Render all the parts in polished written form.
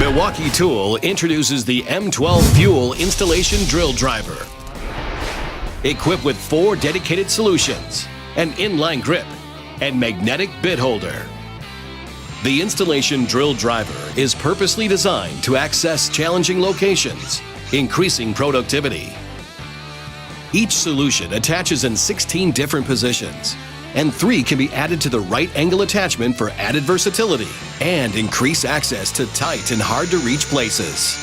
Milwaukee Tool introduces the M12 Fuel Installation Drill Driver. Equipped with 4 dedicated solutions, an inline grip, and magnetic bit holder. The installation drill driver is purposely designed to access challenging locations, increasing productivity. Each solution attaches in 16 different positions, and 3 can be added to the right angle attachment for added versatility and increase access to tight and hard to reach places.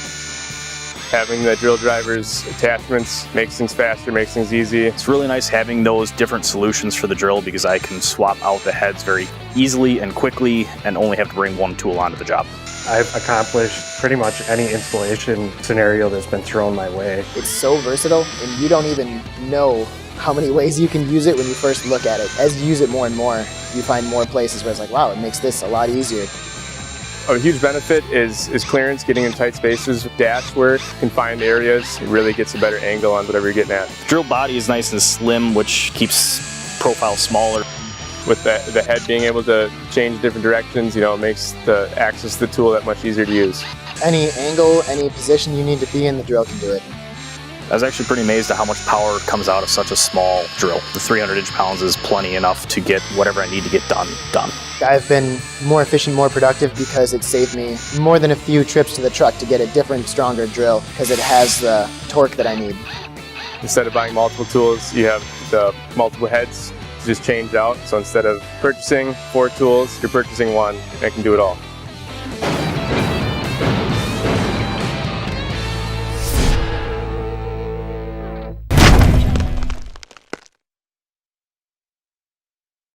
Having the drill driver's attachments makes things faster, makes things easy. It's really nice having those different solutions for the drill because I can swap out the heads very easily and quickly and only have to bring one tool onto the job. I've accomplished pretty much any installation scenario that's been thrown my way. It's so versatile, and you don't even know how many ways you can use it when you first look at it. As you use it more and more, you find more places where it's like, wow, it makes this a lot easier. A huge benefit is clearance, getting in tight spaces. Dash work, confined areas, it really gets a better angle on whatever you're getting at. The drill body is nice and slim, which keeps profile smaller. With the head being able to change different directions, it makes the access to the tool that much easier to use. Any angle, any position you need to be in, the drill can do it. I was actually pretty amazed at how much power comes out of such a small drill. The 300 inch-pounds is plenty enough to get whatever I need to get done. I've been more efficient, more productive because it saved me more than a few trips to the truck to get a different, stronger drill because it has the torque that I need. Instead of buying multiple tools, you have the multiple heads to just change out. So instead of purchasing 4 tools, you're purchasing 1 and can do it all.